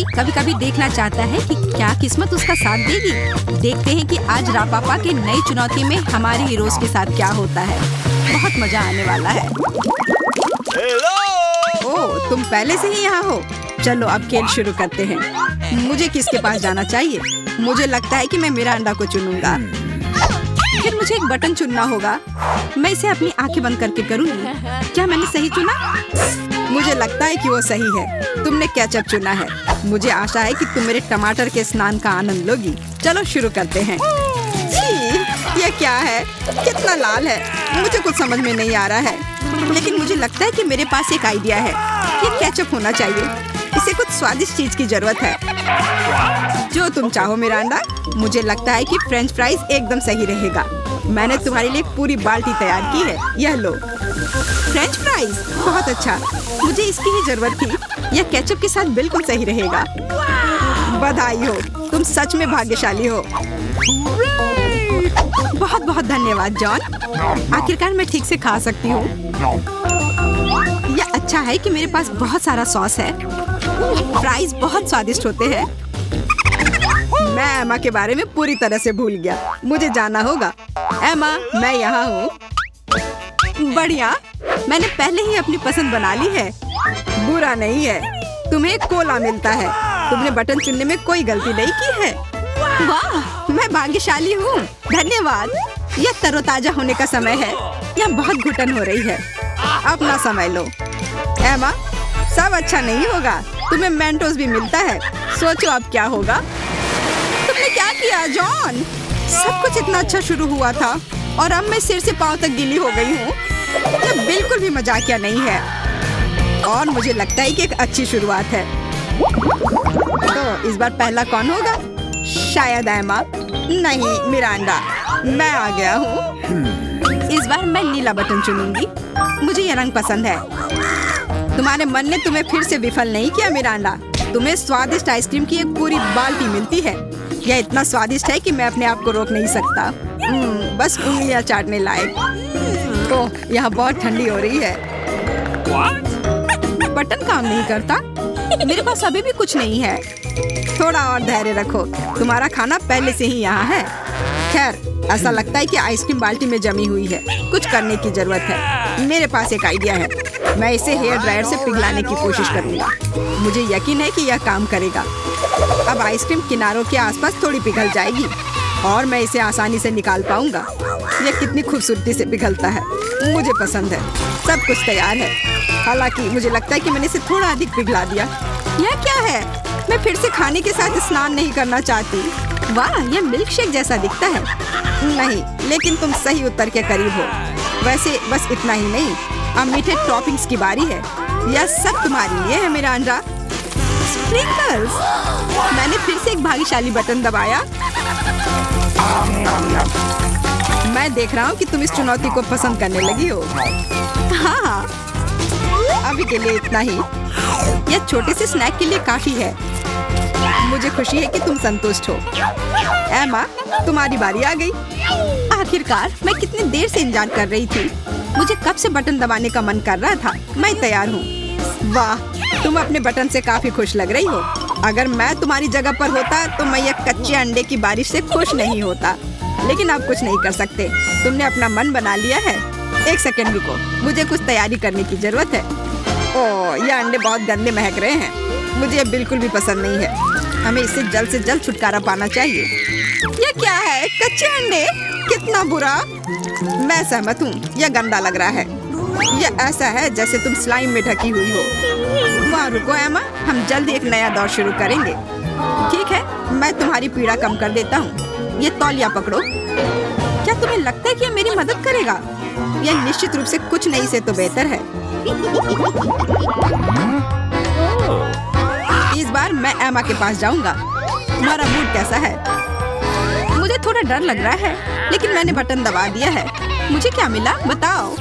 कोई कभी कभी देखना चाहता है कि क्या किस्मत उसका साथ देगी। देखते हैं कि आज रापापा के नई चुनौती में हमारे हीरोज के साथ क्या होता है। बहुत मजा आने वाला है। ओह, तुम पहले से ही यहाँ हो। चलो अब खेल शुरू करते हैं। मुझे किसके पास जाना चाहिए? मुझे लगता है कि मैं मिरांडा को चुनूंगा। फिर मुझे एक बटन चुनना होगा। मैं इसे अपनी आंखें बंद करके करूंगी। क्या मैंने सही चुना? मुझे लगता है कि वो सही है। तुमने केचप चुना है। मुझे आशा है कि तुम मेरे टमाटर के स्नान का आनंद लोगी। चलो शुरू करते हैं। छी, ये क्या है? कितना लाल है। मुझे कुछ समझ में नहीं आ रहा है, लेकिन मुझे लगता है कि मेरे पास एक आइडिया है। ये केचप होना चाहिए। इसे कुछ स्वादिष्ट चीज की जरूरत है। जो तुम चाहो मिरांडा। मुझे लगता है कि फ्रेंच फ्राइज एकदम सही रहेगा। मैंने तुम्हारे लिए पूरी बाल्टी तैयार की है। यह लो। फ्रेंच फ्राइज, बहुत अच्छा। मुझे इसकी ही जरूरत थी। यह केचप के साथ बिल्कुल सही रहेगा। बधाई हो, तुम सच में भाग्यशाली हो। बहुत बहुत धन्यवाद जॉन। आखिरकार मैं ठीक से खा सकती हूँ। यह अच्छा है कि मेरे पास बहुत सारा सॉस है। फ्राइज बहुत स्वादिष्ट होते हैं। मैं एमा के बारे में पूरी तरह से भूल गया। मुझे जाना होगा। एमा, मैं यहाँ हूँ। बढ़िया, मैंने पहले ही अपनी पसंद बना ली है। बुरा नहीं है, तुम्हें कोला मिलता है। तुमने बटन चुनने में कोई गलती नहीं की है। वाह, मैं भाग्यशाली हूँ। धन्यवाद। यह तरोताजा होने का समय है। यह बहुत घुटन हो रही है। अपना समय लो। एमा, सब अच्छा नहीं होगा। तुम्हें मेंटोस भी मिलता है। सोचो अब क्या होगा। तुमने क्या किया जॉन? सब कुछ इतना अच्छा शुरू हुआ था और अब मैं सिर से पांव तक गीली हो गई हूँ। यह बिल्कुल भी मजाकिया नहीं है और मुझे लगता है कि एक अच्छी शुरुआत है। तो इस बार पहला कौन होगा? शायद एमा। नहीं, मिरांडा। मैं आ गया हूँ। इस बार मैं नीला बटन चुनूंगी। मुझे ये रंग पसंद है। तुम्हारे मन ने तुम्हें फिर से विफल नहीं किया मिरांडा। तुम्हें स्वादिष्ट आइसक्रीम की एक पूरी बाल्टी मिलती है। यह इतना स्वादिष्ट है कि मैं अपने आप को रोक नहीं सकता। बस उंगलियां चाटने लायक। ओह, यहाँ बहुत ठंडी हो रही है। बटन काम नहीं करता। मेरे पास अभी भी कुछ नहीं है। थोड़ा और धैर्य रखो। तुम्हारा खाना पहले से ही यहाँ है। खैर, ऐसा लगता है कि आइसक्रीम बाल्टी में जमी हुई है। कुछ करने की जरूरत है। मेरे पास एक आइडिया है। मैं इसे हेयर ड्रायर से पिघलाने की कोशिश करूंगा। मुझे यकीन है कि यह काम करेगा। अब आइसक्रीम किनारों के आसपास थोड़ी पिघल जाएगी और मैं इसे आसानी से निकाल पाऊंगा। यह कितनी खूबसूरती से पिघलता है। मुझे पसंद है। सब कुछ तैयार है। हालांकि मुझे लगता है कि मैंने इसे थोड़ा अधिक पिघला दिया। यह क्या है? मैं फिर से खाने के साथ स्नान नहीं करना चाहती। वाह, यह मिल्क शेक जैसा दिखता है। नहीं, लेकिन तुम सही उत्तर के करीब हो। वैसे बस इतना ही नहीं, अब मीठे टॉपिंग्स की बारी है। यह सब तुम्हारे लिए है मिरांडा। स्प्रिंकल्स। मैंने फिर से एक भाग्यशाली बटन दबाया। मैं देख रहा हूँ कि तुम इस चुनौती को पसंद करने लगी हो। हाँ, अभी के लिए इतना ही। यह छोटे से स्नैक के लिए काफी है। मुझे खुशी है कि तुम संतुष्ट हो। एमा, तुम्हारी बारी आ गई। आखिरकार, मैं कितनी देर से इंतजार कर रही थी। मुझे कब से बटन दबाने का मन कर रहा था। मैं तैयार हूँ। वाह, तुम अपने बटन से काफी खुश लग रही हो। अगर मैं तुम्हारी जगह पर होता तो मैं ये कच्चे अंडे की बारिश से खुश नहीं होता। लेकिन अब कुछ नहीं कर सकते। तुमने अपना मन बना लिया है। एक सेकंड रुको, मुझे कुछ तैयारी करने की जरूरत है। ओह, ये अंडे बहुत गंदे महक रहे हैं। मुझे ये बिल्कुल भी पसंद नहीं है। हमें इससे जल्द से जल्द छुटकारा पाना चाहिए। ये क्या है? कच्चे अंडे? कितना बुरा। मैं सहमत हूँ। यह गंदा लग रहा है। यह ऐसा है जैसे तुम स्लाइम में ढकी हुई हो। वहाँ रुको एमा, हम जल्द एक नया दौर शुरू करेंगे। ठीक है, मैं तुम्हारी पीड़ा कम कर देता हूँ। ये तौलिया पकड़ो। क्या तुम्हें लगता है कि यह मेरी मदद करेगा? यह निश्चित रूप से कुछ नहीं से तो बेहतर है। इस बार मैं एमा के पास जाऊंगा। तुम्हारा मूड कैसा है? मुझे थोड़ा डर लग रहा है, लेकिन मैंने बटन दबा दिया है। मुझे क्या मिला बताओ।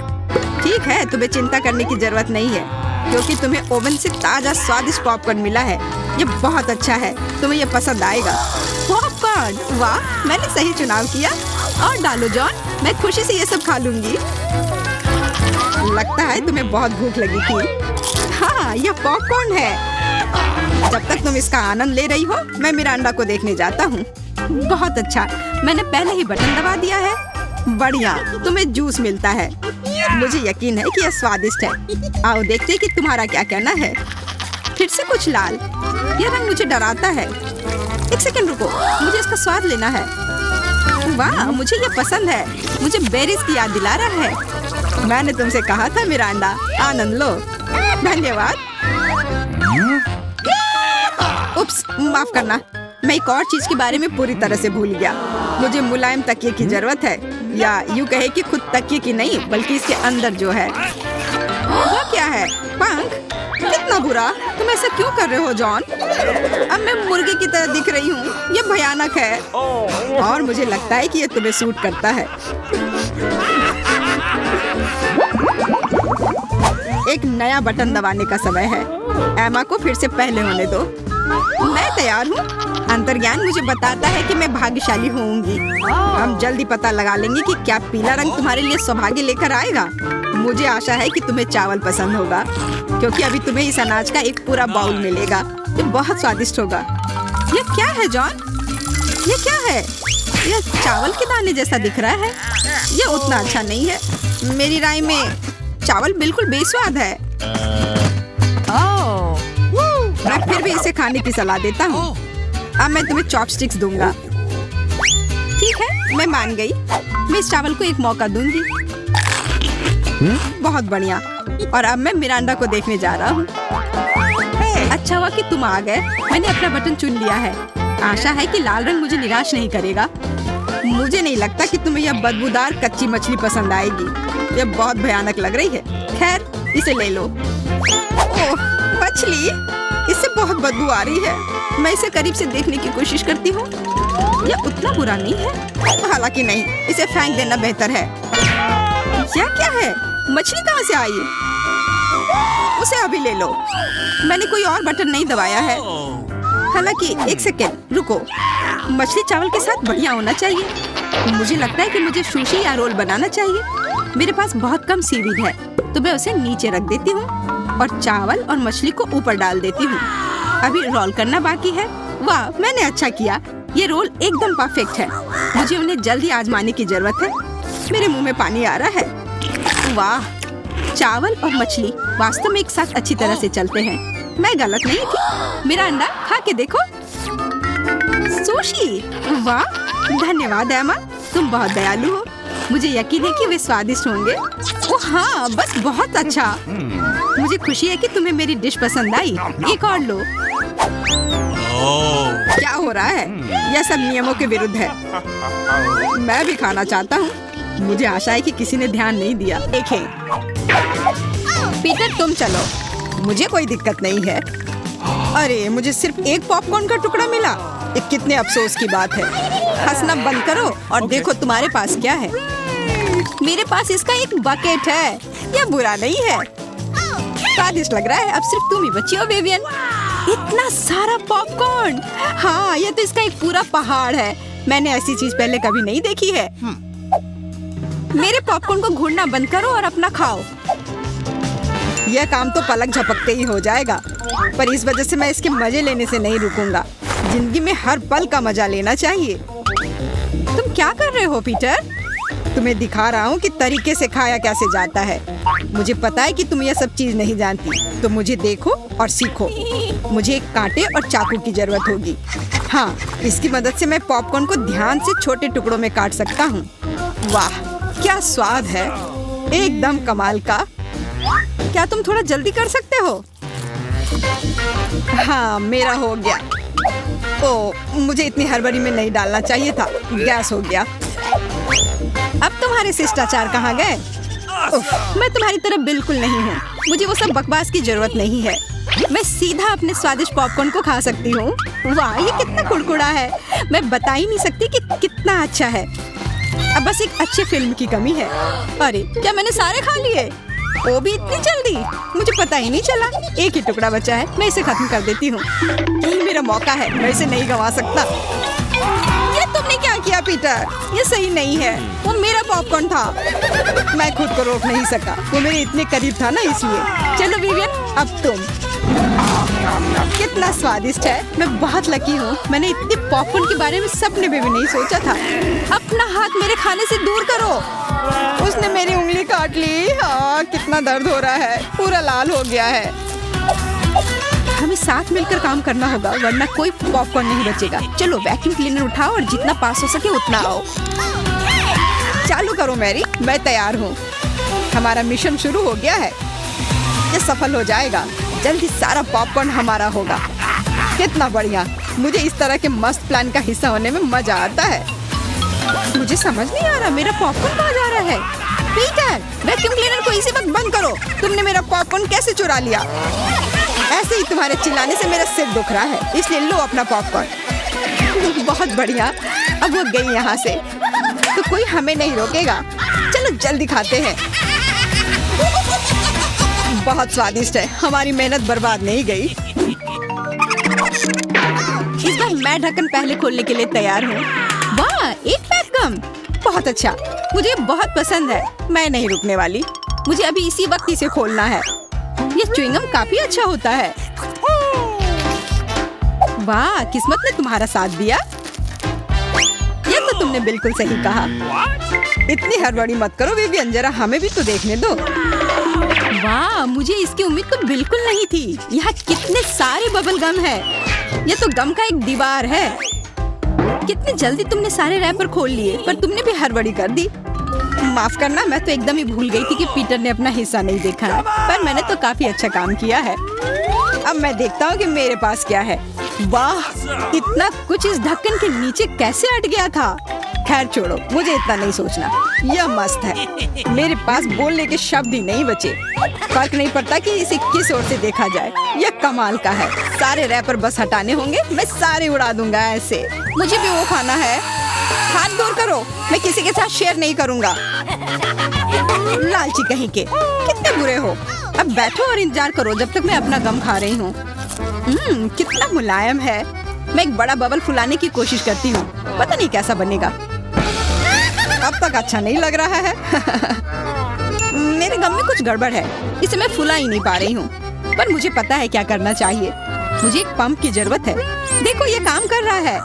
ठीक है, तुम्हें चिंता करने की जरूरत नहीं है, क्योंकि तुम्हें ओवन से ताजा स्वादिष्ट पॉपकॉर्न मिला है। ये बहुत अच्छा है, तुम्हें ये पसंद आएगा। पॉपकॉर्न, वाह, मैंने सही चुनाव किया। और डालो जॉन, मैं खुशी से ये सब खा लूंगी। लगता है तुम्हें बहुत भूख लगी थी। हाँ, यह पॉपकॉर्न है। जब तक तुम इसका आनंद ले रही हो, मैं मिरांडा को देखने जाता हूँ। बहुत अच्छा, मैंने पहले ही बटन दबा दिया है। बढ़िया, तुम्हें जूस मिलता है। मुझे यकीन है कि यह स्वादिष्ट है। आओ देखते हैं कि तुम्हारा क्या कहना है। फिर से कुछ लाल। यह रंग मुझे डराता है। एक सेकंड रुको, मुझे इसका स्वाद लेना है। वाह, मुझे ये पसंद है। मुझे बेरीज की याद दिला रहा है। मैंने तुमसे कहा था मिरांडा, आनंद लो। धन्यवाद। उप्स, माफ करना। मैं एक और चीज के बारे में पूरी तरह से भूल गया। मुझे मुलायम तकिए की जरूरत है, या यूँ कहे कि खुद तकिए की नहीं, बल्कि इसके अंदर जो है। वो क्या है? पंख? कितना बुरा। तुम ऐसा क्यों कर रहे हो जॉन? अब मैं मुर्गे की तरह दिख रही हूँ। ये भयानक है और मुझे लगता है कि ये तुम्हें सूट करता है। एक नया बटन दबाने का समय है। एमा को फिर से पहले होने दो। मैं तैयार हूँ। अंतर्ज्ञान मुझे बताता है कि मैं भाग्यशाली होऊंगी। हम जल्दी पता लगा लेंगे कि क्या पीला रंग तुम्हारे लिए सौभाग्य लेकर आएगा। मुझे आशा है कि तुम्हें चावल पसंद होगा, क्योंकि अभी तुम्हें इस अनाज का एक पूरा बाउल मिलेगा। ये बहुत स्वादिष्ट होगा। ये क्या है जॉन? ये क्या है? ये चावल के दाने जैसा दिख रहा है। ये उतना अच्छा नहीं है। मेरी राय में चावल बिल्कुल बेस्वाद है। मैं फिर भी इसे खाने की सलाह देता हूँ। अब मैं तुम्हें चॉपस्टिक्स दूंगा। ठीक है, मैं मान गई। मैं इस चावल को एक मौका दूंगी। बहुत बढ़िया। और अब मैं मिरांडा को देखने जा रहा हूँ। अच्छा हुआ कि तुम आ गए। मैंने अपना बटन चुन लिया है। आशा है कि लाल रंग मुझे निराश नहीं करेगा। मुझे नहीं लगता कि तुम्हें यह बदबूदार कच्ची मछली पसंद आएगी। यह बहुत भयानक लग रही है। खैर, इसे ले लो। ओह, मछली, इससे बहुत बदबू आ रही है। मैं इसे करीब से देखने की कोशिश करती हूँ। यह उतना बुरा नहीं है। हालांकि नहीं, इसे फेंक देना बेहतर है। यह क्या है? मछली कहाँ से आई? उसे अभी ले लो। मैंने कोई और बटन नहीं दबाया है। हालांकि एक सेकेंड रुको। मछली चावल के साथ बढ़िया होना चाहिए। मुझे लगता है कि मुझे सुशी या रोल बनाना चाहिए। मेरे पास बहुत कम सीवीड है, तो मैं उसे नीचे रख देती हूँ और चावल और मछली को ऊपर डाल देती हूँ। अभी रोल करना बाकी है। वाह, मैंने अच्छा किया। ये रोल एकदम परफेक्ट है। मुझे उन्हें जल्दी आजमाने की जरूरत है। मेरे मुंह में पानी आ रहा है। वाह, चावल और मछली वास्तव में एक साथ अच्छी तरह से चलते हैं। मैं गलत नहीं थी। मेरा अंडा खा के देखो। सुशी। वाह, धन्यवाद एमा, तुम बहुत दयालु हो। मुझे यकीन है कि वे स्वादिष्ट होंगे। ओह हाँ, बस बहुत अच्छा। मुझे खुशी है कि तुम्हें मेरी डिश पसंद आई। एक और लो। क्या हो रहा है? यह सब नियमों के विरुद्ध है। मैं भी खाना चाहता हूँ। मुझे आशा है कि किसी ने ध्यान नहीं दिया। देखें, पीटर तुम चलो, मुझे कोई दिक्कत नहीं है। अरे, मुझे सिर्फ एक पॉपकॉर्न का टुकड़ा मिला। ये कितने अफसोस की बात है। हंसना बंद करो और देखो तुम्हारे पास क्या है। मेरे पास इसका एक बकेट है। यह बुरा नहीं है। स्वादिष्ट लग रहा है। अब सिर्फ तुम ही बची हो विवियन। इतना सारा पॉपकॉर्न। हाँ, यह तो इसका एक पूरा पहाड़ है। मैंने ऐसी चीज पहले कभी नहीं देखी है। मेरे पॉपकॉर्न को घूरना बंद करो और अपना खाओ। यह काम तो पलक झपकते ही हो जाएगा, पर इस वजह से मैं इसके मजे लेने से नहीं रुकूंगा। जिंदगी में हर पल का मजा लेना चाहिए। तुम क्या कर रहे हो पीटर? तुम्हें दिखा रहा हूँ कि तरीके से खाया कैसे जाता है। मुझे पता है कि तुम यह सब चीज नहीं जानती, तो मुझे देखो और सीखो। मुझे एक कांटे और चाकू की जरूरत होगी। हाँ, इसकी मदद से मैं पॉपकॉर्न को ध्यान से छोटे टुकड़ों में काट सकता हूँ। वाह, क्या स्वाद है, एकदम कमाल का। क्या तुम थोड़ा जल्दी कर सकते हो? हाँ, मेरा हो गया। ओह, मुझे इतनी हड़बड़ी में नहीं डालना चाहिए था। गैस हो गया। अब तुम्हारे शिष्टाचार कहाँ गए? मैं तुम्हारी तरह बिल्कुल नहीं हूँ। मुझे वो सब बकवास की जरूरत नहीं है। मैं सीधा अपने स्वादिष्ट पॉपकॉर्न को खा सकती हूँ। वाह, ये कितना कुड़कुड़ा है। मैं बता ही नहीं सकती कि कितना अच्छा है। अब बस एक अच्छी फिल्म की कमी है। अरे, क्या मैंने सारे खा लिए? वो भी इतनी जल्दी? मुझे पता ही नहीं चला। एक ही टुकड़ा बचा है। मैं इसे खत्म कर देती हूँ। यही मेरा मौका है। मैं इसे नहीं गंवा सकता। ये तुमने क्या किया पीटर? ये सही नहीं है। वो मेरा पॉपकॉर्न था। मैं खुद को रोक नहीं सका। वो मेरे इतने करीब था ना, इसलिए। चलो विवियन, अब तुम। कितना कितना स्वादिष्ट है। मैं बहुत लकी हूँ। मैंने इतने पॉपकॉर्न के बारे में सपने में भी नहीं सोचा था। अपना हाथ मेरे खाने से दूर करो। उसने मेरी उंगली काट ली। हाँ, कितना दर्द हो रहा है, पूरा लाल हो गया है। हमें साथ मिलकर काम करना होगा, वरना कोई पॉपकॉर्न नहीं बचेगा। चलो वैक्यूम क्लीनर उठाओ और जितना पास हो सके उतना आओ। चालू करो मैरी, मैं तैयार हूँ। हमारा मिशन शुरू हो गया है। ये सफल हो जाएगा। जल्दी सारा पॉपकॉर्न हमारा होगा। कितना बढ़िया। मुझे इस तरह के मस्त प्लान का हिस्सा होने में मजा आता है। मुझे समझ नहीं आ रहा मेरा पॉपकॉर्न कहाँ जा रहा है। पीटर, वैक्यूम क्लीनर को इसी वक्त बंद करो। तुमने मेरा पॉपकॉर्न कैसे चुरा लिया? ऐसे ही तुम्हारे चिल्लाने से मेरा सिर दुख रहा है, इसलिए लो अपना पॉपकॉर्न। बहुत बढ़िया। अब वो गई यहाँ से तो कोई हमें नहीं रोकेगा। चलो जल्दी खाते हैं। बहुत स्वादिष्ट है। हमारी मेहनत बर्बाद नहीं गई। इस बार मैं ढक्कन पहले खोलने के लिए तैयार हूँ। वाह, एक पैक कम। बहुत अच्छा, मुझे बहुत पसंद है। मैं नहीं रुकने वाली। मुझे अभी इसी वक्त इसे खोलना है। ये च्युइंगम काफी अच्छा होता है। वाह, किस्मत ने तुम्हारा साथ दिया। ये तो तुमने बिल्कुल सही कहा। इतनी हड़बड़ी मत करो विवियन, जरा हमें भी तो देखने दो। वाह, मुझे इसकी उम्मीद तो बिल्कुल नहीं थी। यहाँ कितने सारे बबल गम है। ये तो गम का एक दीवार है। कितनी जल्दी तुमने सारे रैपर खोल लिए, पर तुमने भी हड़बड़ी कर दी। माफ करना, मैं तो एकदम ही भूल गई थी कि पीटर ने अपना हिस्सा नहीं देखा है। पर मैंने तो काफी अच्छा काम किया है। अब मैं देखता हूँ कि मेरे पास क्या है। वाह, इतना कुछ इस ढक्कन के नीचे कैसे अट गया था। खैर छोड़ो, मुझे इतना नहीं सोचना। यह मस्त है। मेरे पास बोलने के शब्द ही नहीं बचे। फर्क नहीं पड़ता कि इसे किस ओर से देखा जाए। यह कमाल का है। सारे रैपर बस हटाने होंगे, मैं सारे उड़ा दूंगा ऐसे। मुझे भी वो खाना है। हाथ दूर करो, मैं किसी के साथ शेयर नहीं करूंगा। लालची कहीं के, कितने बुरे हो। अब बैठो और इंतजार करो जब तक मैं अपना गम खा रही हूँ। कितना मुलायम है। मैं एक बड़ा बबल फुलाने की कोशिश करती हूँ, पता नहीं कैसा बनेगा। अब तक अच्छा नहीं लग रहा है। मेरे गम में कुछ गड़बड़ है, इसे मैं फुला ही नहीं पा रही हूँ। पर मुझे पता है क्या करना चाहिए। मुझे एक पंप की जरूरत है। देखो, ये काम कर रहा है।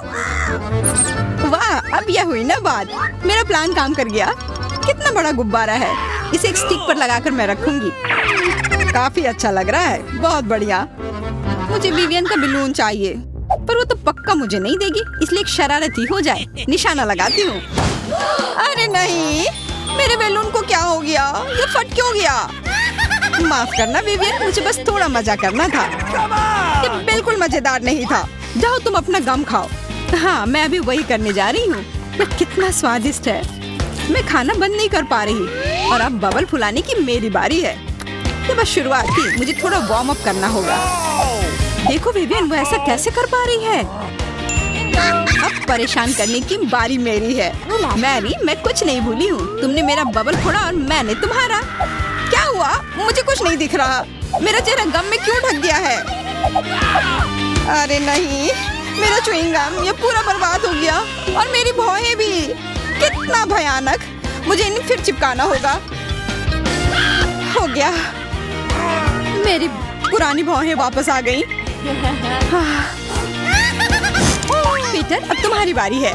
वाह, अब यह हुई ना बात। मेरा प्लान काम कर गया। कितना बड़ा गुब्बारा है। इसे एक स्टिक पर लगाकर मैं रखूंगी। काफी अच्छा लग रहा है। बहुत बढ़िया। मुझे विवियन का बलून चाहिए, पर वो तो पक्का मुझे नहीं देगी, इसलिए एक शरारती हो जाए। निशाना लगाती हूँ। अरे नहीं, मेरे बैलून को क्या हो गया? ये फट क्यों गया? माफ करना विवियन, मुझे बस थोड़ा मजा करना था। ये बिल्कुल मजेदार नहीं था। जाओ तुम अपना गम खाओ। हाँ, मैं अभी वही करने जा रही हूँ। कितना स्वादिष्ट है। मैं खाना बंद नहीं कर पा रही और अब बबल फुलाने की मेरी बारी है। ये बस शुरुआत थी, मुझे थोड़ा वार्म अप करना होगा। देखो विवियन, वो ऐसा कैसे कर पा रही है। अब परेशान करने की बारी मेरी है। मैरी, मैं कुछ नहीं भूली हूँ। तुमने मेरा बबल फोड़ा और मैंने तुम्हारा। क्या हुआ? मुझे कुछ नहीं दिख रहा। मेरा चेहरा गम में क्यों ढक गया है? अरे नहीं, मेरा च्युइंगम ये पूरा बर्बाद हो गया और मेरी भौहें भी। कितना भयानक। मुझे इन्हें फिर चिपकाना होगा। हो गया, मेरी पुरानी भौहें वापस आ गईं। पीटर, अब तुम्हारी बारी है।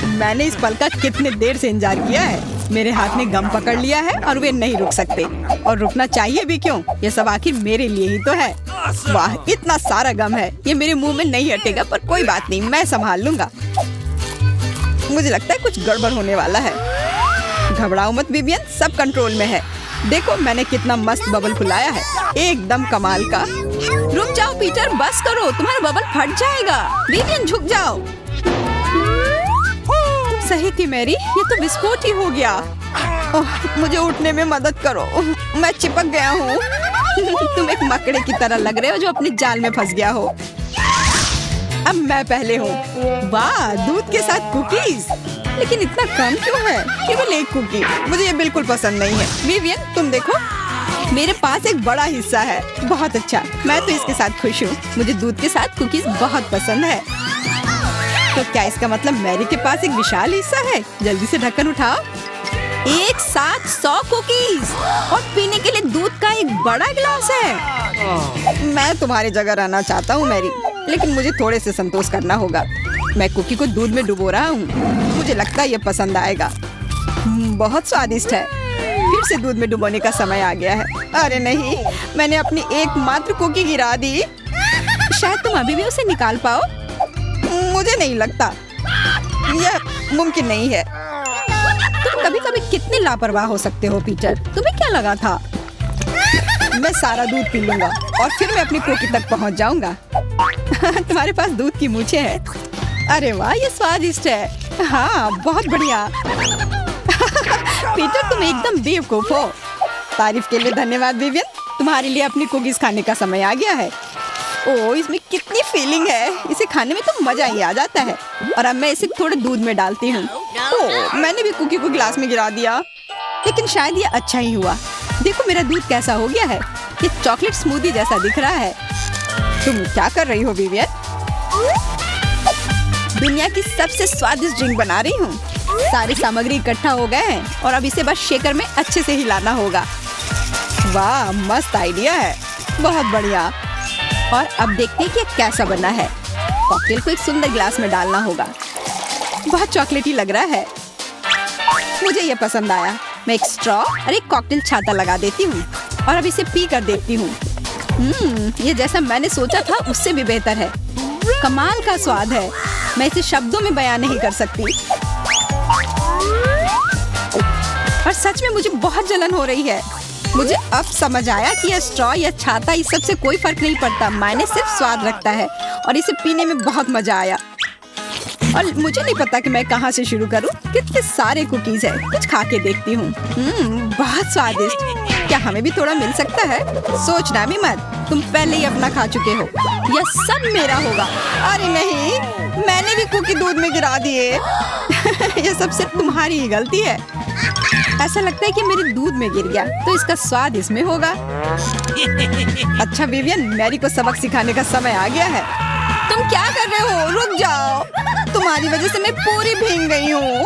मैंने इस पल का कितने देर से इंतजार किया है। मेरे हाथ ने गम पकड़ लिया है और वे नहीं रुक सकते। और रुकना चाहिए भी क्यों? ये सब आखिर मेरे लिए ही तो है। वाह, इतना सारा गम है। ये मेरे मुंह में नहीं हटेगा, पर कोई बात नहीं, मैं संभाल लूंगा। मुझे लगता है कुछ गड़बड़ होने वाला है। घबराओ मत विवियन, सब कंट्रोल में है। देखो मैंने कितना मस्त बबल फुलाया है। एकदम कमाल का। रुक जाओ पीटर, बस करो, तुम्हारा बबल फट जाएगा। विवियन झुक जाओ। तुम सही थी मैरी, ये तो विस्फोट ही हो गया। मुझे उठने में मदद करो, मैं चिपक गया हूँ। तुम एक मकड़े की तरह लग रहे हो जो अपने जाल में फंस गया हो। अब मैं पहले हूँ। वाह, दूध के साथ कुकीज। लेकिन इतना कम क्यों है? केवल एक कुकी। मुझे ये बिल्कुल पसंद नहीं है। विवियन, तुम देखो, मेरे पास एक बड़ा हिस्सा है। बहुत अच्छा, मैं तो इसके साथ खुश हूँ। मुझे दूध के साथ कुकीज बहुत पसंद है। तो क्या इसका मतलब मैरी के पास एक विशाल हिस्सा है? जल्दी से ढक्कन उठाओ। एक साथ 100 कुकीज और पीने के लिए दूध का एक बड़ा गिलास है। मैं तुम्हारी जगह रहना चाहता हूँ मैरी, लेकिन मुझे थोड़े से संतोष करना होगा। मैं कुकी को दूध में डुबो रहा हूँ। मुझे लगता है ये पसंद आएगा। बहुत स्वादिष्ट है। फिर से दूध में डुबोने का समय आ गया है। अरे नहीं, मैंने अपनी एकमात्र कुकी गिरा दी। शायद तुम अभी भी उसे निकाल पाओ। मुझे नहीं लगता, यह मुमकिन नहीं है। तुम कभी कभी कितने लापरवाह हो सकते हो पीटर। तुम्हें क्या लगा था? मैं सारा दूध पी लूंगा और फिर मैं अपनी कुकी तक पहुंच जाऊंगा। तुम्हारे पास दूध की मूछें हैं। अरे वाह, ये स्वादिष्ट है। हाँ, बहुत बढ़िया। पीटर, तुम एकदम बेवकूफ हो। तारीफ के लिए धन्यवाद विवियन। तुम्हारे लिए अपनी कुकीज खाने का समय आ गया है। ओह, इसमें कितनी फीलिंग है। इसे खाने में तो मजा ही आ जाता है। और अब मैं इसे थोड़े दूध में डालती हूँ। ओह, मैंने भी कुकी को गिलास में गिरा दिया, लेकिन शायद ये अच्छा ही हुआ। देखो मेरा दूध कैसा हो गया है। ये चॉकलेट स्मूदी जैसा दिख रहा है। तुम क्या कर रही हो विवियन? दुनिया की सबसे स्वादिष्ट ड्रिंक बना रही हूँ। सारी सामग्री इकट्ठा हो गए हैं और अब इसे बस शेकर में अच्छे से हिलाना होगा। वाह, मस्त आइडिया है। बहुत बढ़िया। और अब देखते हैं कि ये कैसा बना है। कॉकटेल को एक सुंदर गिलास में डालना होगा। बहुत चॉकलेटी लग रहा है। मुझे ये पसंद आया। मैं एक स्ट्रॉ और एक कॉकटेल छाता लगा देती हूँ और अब इसे पी कर देखती हूँ। ये जैसा मैंने सोचा था उससे भी बेहतर है। कमाल का स्वाद है। मैं इसे शब्दों में बयान नहीं कर सकती। और सच में मुझे बहुत जलन हो रही है। मुझे अब समझ आया कि यह स्ट्रॉ या छाता इस सब से कोई फर्क नहीं पड़ता। मायने सिर्फ स्वाद रखता है और इसे पीने में बहुत मजा आया। और मुझे नहीं पता कि मैं कहाँ से शुरू करूँ। कितने सारे कुकीज है। कुछ खा के देखती हूँ। बहुत स्वादिष्ट। क्या हमें भी थोड़ा मिल सकता है? सोचना भी मत, तुम पहले ही अपना खा चुके हो। यह सब मेरा होगा। अरे नहीं, मैंने भी कुकी दूध में गिरा दिए। यह सब सिर्फ तुम्हारी ही गलती है। ऐसा लगता है कि मेरे दूध में गिर गया, तो इसका स्वाद इसमें होगा। अच्छा विवियन, मैरी को सबक सिखाने का समय आ गया है। तुम क्या कर रहे हो? रुक जाओ। तुम्हारी वजह से मैं पूरी भीग गई हूँ।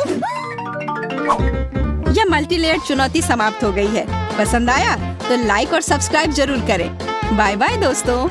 यह मल्टीलेयर चुनौती समाप्त हो गई है। पसंद आया तो लाइक और सब्सक्राइब जरूर करें। बाय बाय दोस्तों।